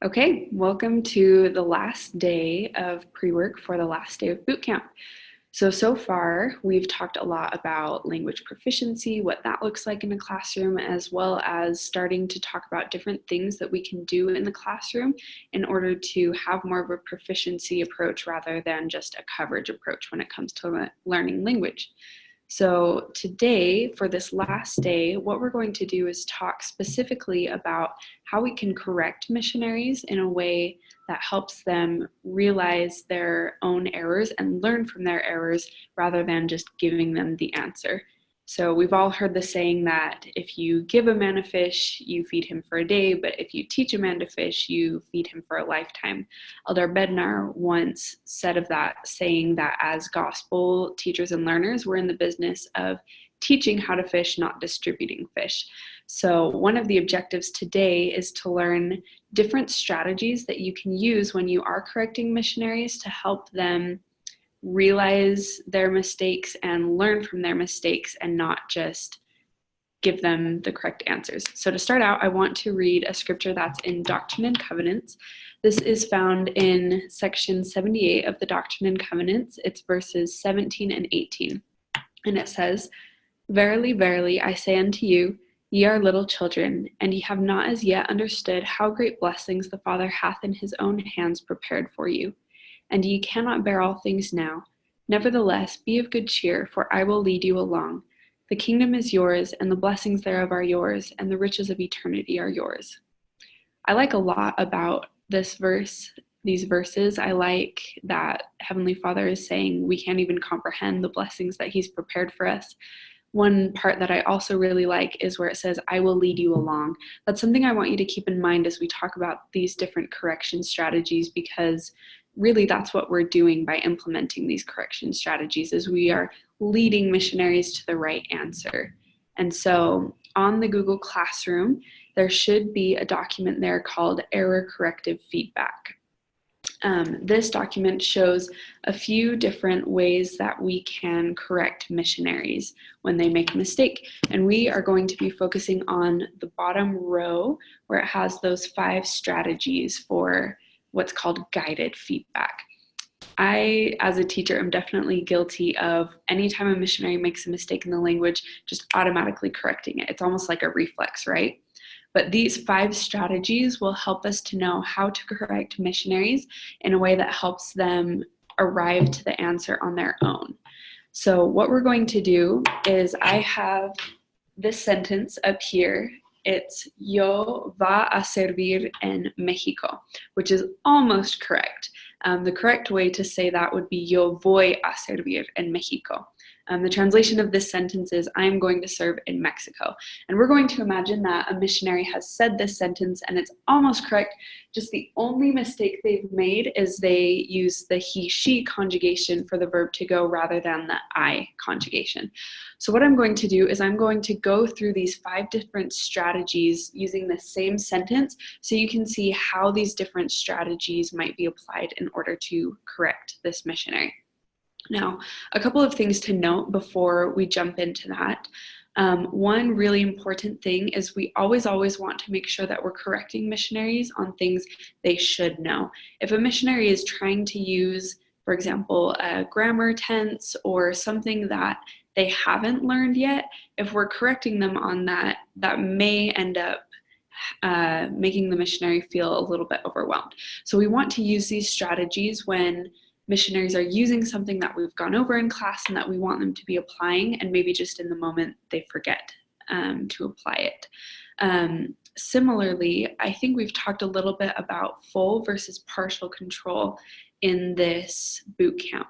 Okay, welcome to the last day of pre-work for the last day of boot camp. So far, we've talked a lot about language proficiency, what that looks like in a classroom, as well as starting to talk about different things that we can do in the classroom in order to have more of a proficiency approach rather than just a coverage approach when it comes to learning language. So today, for this last day, what we're going to do is talk specifically about how we can correct missionaries in a way that helps them realize their own errors and learn from their errors rather than just giving them the answer. So we've all heard the saying that if you give a man a fish, you feed him for a day, but if you teach a man to fish, you feed him for a lifetime. Eldar Bednar once said of that, saying that as gospel teachers and learners, we're in the business of teaching how to fish, not distributing fish. So one of the objectives today is to learn different strategies that you can use when you are correcting missionaries to help them realize their mistakes and learn from their mistakes and not just give them the correct answers. So to start out, I want to read a scripture that's in Doctrine and Covenants. This is found in section 78 of the Doctrine and Covenants. It's verses 17 and 18. And it says, "Verily, verily, I say unto you, ye are little children, and ye have not as yet understood how great blessings the Father hath in his own hands prepared for you. And ye cannot bear all things now. Nevertheless, be of good cheer, for I will lead you along. The kingdom is yours, and the blessings thereof are yours, and the riches of eternity are yours." I like a lot about this verse, these verses. I like that Heavenly Father is saying we can't even comprehend the blessings that He's prepared for us. One part that I also really like is where it says, "I will lead you along." That's something I want you to keep in mind as we talk about these different correction strategies, because really that's what we're doing by implementing these correction strategies, is we are leading missionaries to the right answer. And so on the Google Classroom, there should be a document there called Error Corrective Feedback. This document shows a few different ways that we can correct missionaries when they make a mistake. And we are going to be focusing on the bottom row where it has those 5 strategies for what's called guided feedback. I, as a teacher, am definitely guilty of anytime a missionary makes a mistake in the language, just automatically correcting it. It's almost like a reflex, right? But these 5 strategies will help us to know how to correct missionaries in a way that helps them arrive to the answer on their own. So what we're going to do is I have this sentence up here. It's "Yo va a servir en Mexico," which is almost correct. The correct way to say that would be "Yo voy a servir en Mexico." The translation of this sentence is "I'm going to serve in Mexico." And we're going to imagine that a missionary has said this sentence and it's almost correct. Just the only mistake they've made is they use the he, she conjugation for the verb to go rather than the I conjugation. So what I'm going to do is I'm going to go through these 5 different strategies using the same sentence so you can see how these different strategies might be applied in order to correct this missionary. Now, a couple of things to note before we jump into that. One really important thing is we always want to make sure that we're correcting missionaries on things they should know. If a missionary is trying to use, for example, a grammar tense or something that they haven't learned yet, if we're correcting them on that, that may end up making the missionary feel a little bit overwhelmed. So we want to use these strategies when missionaries are using something that we've gone over in class and that we want them to be applying, and maybe just in the moment they forget to apply it. Similarly, I think we've talked a little bit about full versus partial control in this boot camp.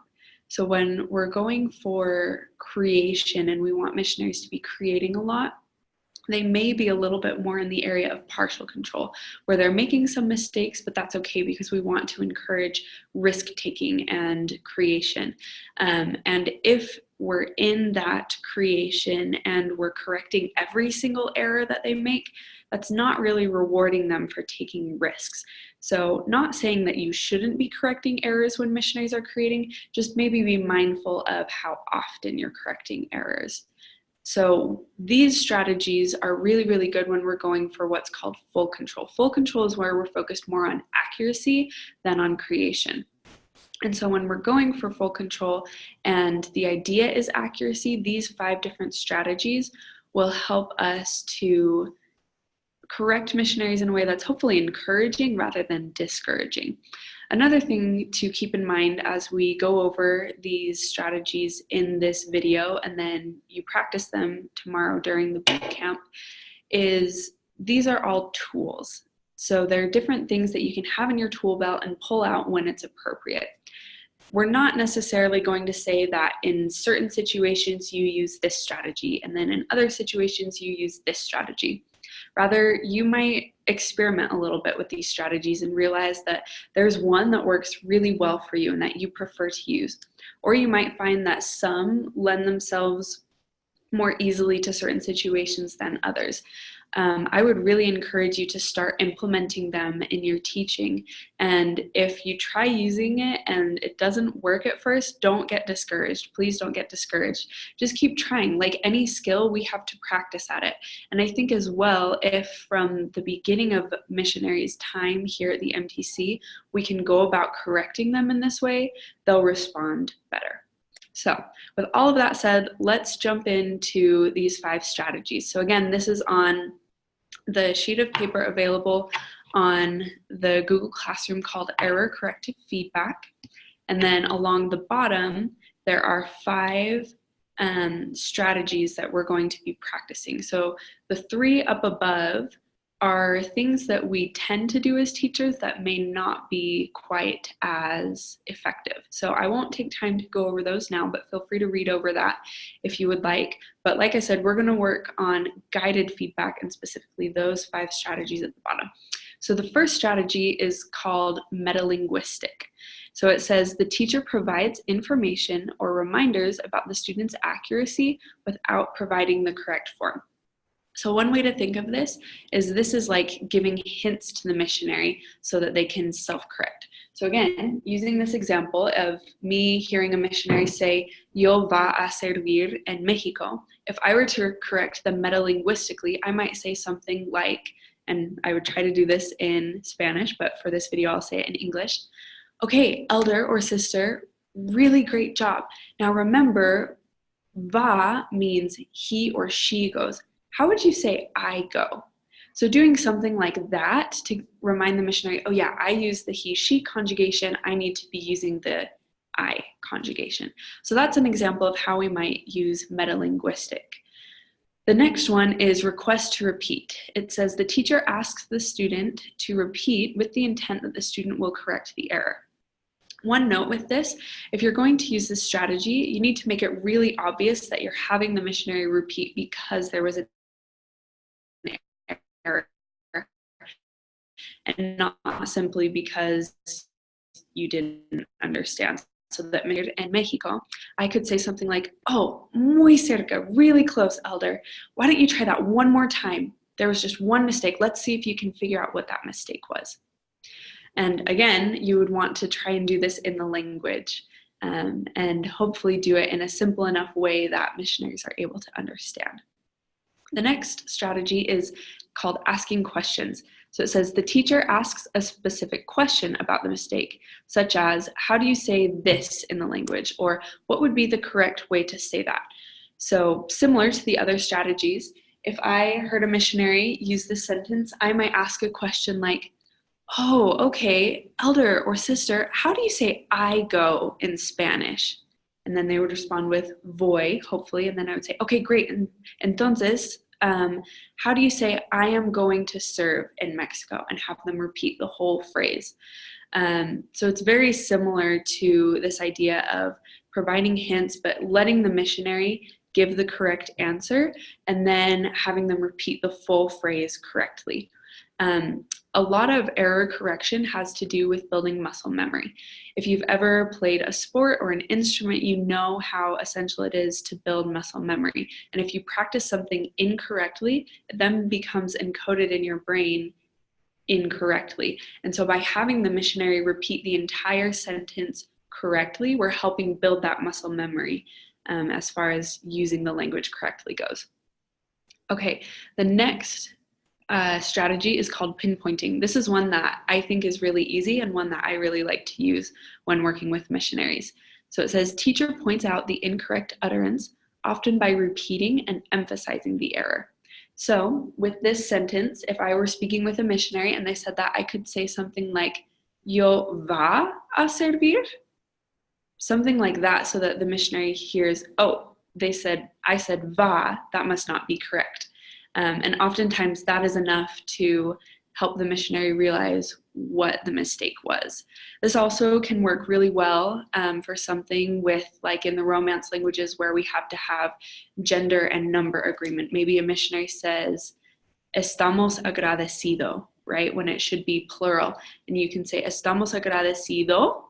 So when we're going for creation and we want missionaries to be creating a lot, they may be a little bit more in the area of partial control, where they're making some mistakes, but that's okay because we want to encourage risk-taking and creation. And if we're in that creation and we're correcting every single error that they make, that's not really rewarding them for taking risks. So not saying that you shouldn't be correcting errors when missionaries are creating, just maybe be mindful of how often you're correcting errors. So these strategies are really, really good when we're going for what's called full control. Full control is where we're focused more on accuracy than on creation. And so when we're going for full control and the idea is accuracy, these 5 different strategies will help us to correct missionaries in a way that's hopefully encouraging rather than discouraging. Another thing to keep in mind as we go over these strategies in this video and then you practice them tomorrow during the boot camp is these are all tools. So there are different things that you can have in your tool belt and pull out when it's appropriate. We're not necessarily going to say that in certain situations you use this strategy and then in other situations you use this strategy. Rather, you might experiment a little bit with these strategies and realize that there's one that works really well for you and that you prefer to use. Or you might find that some lend themselves more easily to certain situations than others. I would really encourage you to start implementing them in your teaching. And if you try using it and it doesn't work at first, don't get discouraged. Please don't get discouraged. Just keep trying. Like any skill, we have to practice at it. And I think as well, if from the beginning of missionaries' time here at the MTC, we can go about correcting them in this way, they'll respond better. So with all of that said, let's jump into these 5 strategies. So again, this is on the sheet of paper available on the Google Classroom called Error Corrective Feedback. And then along the bottom, there are 5 strategies that we're going to be practicing. So the 3 up above are things that we tend to do as teachers that may not be quite as effective. So I won't take time to go over those now, but feel free to read over that if you would like. But like I said, we're going to work on guided feedback and specifically those 5 strategies at the bottom. So the first strategy is called metalinguistic. So it says the teacher provides information or reminders about the student's accuracy without providing the correct form. So one way to think of this is like giving hints to the missionary so that they can self-correct. So again, using this example of me hearing a missionary say, yo va a servir en Mexico, if I were to correct them metalinguistically, I might say something like, and I would try to do this in Spanish, but for this video I'll say it in English. Okay, elder or sister, really great job. Now remember, va means he or she goes. How would you say I go? So doing something like that to remind the missionary, oh yeah, I use the he, she conjugation, I need to be using the I conjugation. So that's an example of how we might use metalinguistic. The next one is request to repeat. It says the teacher asks the student to repeat with the intent that the student will correct the error. One note with this, if you're going to use this strategy, you need to make it really obvious that you're having the missionary repeat because there was an error and not simply because you didn't understand. So that in Mexico, I could say something like, oh, muy cerca, really close, elder. Why don't you try that one more time? There was just one mistake. Let's see if you can figure out what that mistake was. And again, you would want to try and do this in the language and hopefully do it in a simple enough way that missionaries are able to understand. The next strategy is called asking questions. So it says the teacher asks a specific question about the mistake, such as, how do you say this in the language? Or what would be the correct way to say that? So similar to the other strategies, if I heard a missionary use this sentence, I might ask a question like, oh, okay, elder or sister, how do you say I go in Spanish? And then they would respond with voy, hopefully, and then I would say, okay, great, entonces, how do you say I am going to serve in Mexico? And have them repeat the whole phrase. So it's very similar to this idea of providing hints, but letting the missionary give the correct answer and then having them repeat the full phrase correctly. A lot of error correction has to do with building muscle memory. If you've ever played a sport or an instrument, you know how essential it is to build muscle memory. And if you practice something incorrectly, it then becomes encoded in your brain incorrectly. And so by having the missionary repeat the entire sentence correctly, we're helping build that muscle memory. as far as using the language correctly goes. Okay, the next strategy is called pinpointing. This is one that I think is really easy and one that I really like to use when working with missionaries. So it says, teacher points out the incorrect utterance, often by repeating and emphasizing the error. So with this sentence, if I were speaking with a missionary and they said that, I could say something like, yo va a servir, something like that, so that the missionary hears, oh, I said va, that must not be correct. And oftentimes that is enough to help the missionary realize what the mistake was. This also can work really well for something with, like in the Romance languages, where we have to have gender and number agreement. Maybe a missionary says, estamos agradecido, right, when it should be plural. And you can say, estamos agradecido,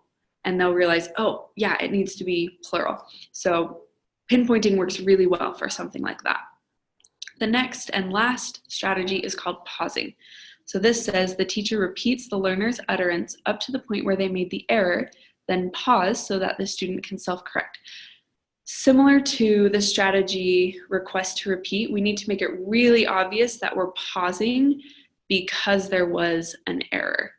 and they'll realize, oh, yeah, it needs to be plural. So pinpointing works really well for something like that. The next and last strategy is called pausing. So this says the teacher repeats the learner's utterance up to the point where they made the error, then pause so that the student can self-correct. Similar to the strategy request to repeat, we need to make it really obvious that we're pausing because there was an error.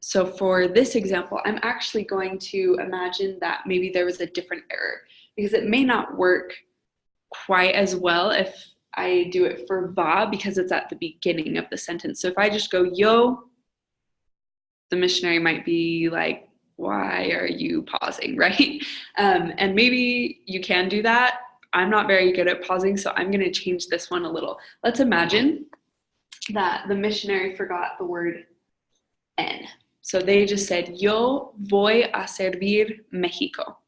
So for this example, I'm actually going to imagine that maybe there was a different error, because it may not work quite as well if I do it for va, because it's at the beginning of the sentence. So if I just go yo, the missionary might be like, why are you pausing, right? And maybe you can do that. I'm not very good at pausing, so I'm going to change this one a little. Let's imagine that the missionary forgot the word en. So they just said, yo voy a servir Mexico.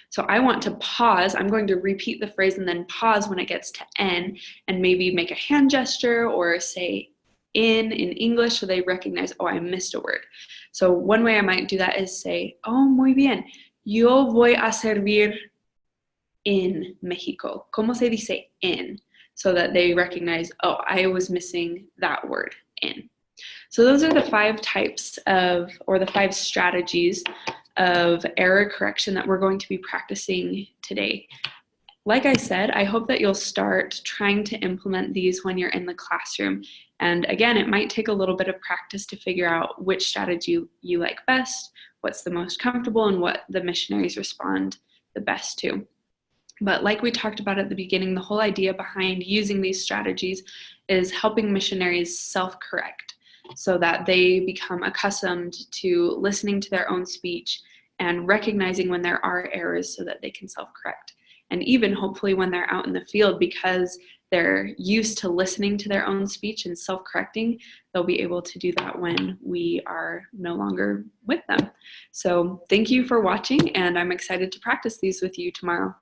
So I want to pause. I'm going to repeat the phrase and then pause when it gets to en, and maybe make a hand gesture or say in English so they recognize, oh, I missed a word. So one way I might do that is say, oh, muy bien, yo voy a servir en Mexico. ¿Cómo se dice en? So that they recognize, oh, I was missing that word, in. So those are the 5 types of, or the 5 strategies of error correction that we're going to be practicing today. Like I said, I hope that you'll start trying to implement these when you're in the classroom. And again, it might take a little bit of practice to figure out which strategy you like best, what's the most comfortable, and what the missionaries respond the best to. But like we talked about at the beginning, the whole idea behind using these strategies is helping missionaries self-correct, so that they become accustomed to listening to their own speech and recognizing when there are errors so that they can self-correct. And even hopefully when they're out in the field, because they're used to listening to their own speech and self-correcting, they'll be able to do that when we are no longer with them. So thank you for watching, and I'm excited to practice these with you tomorrow.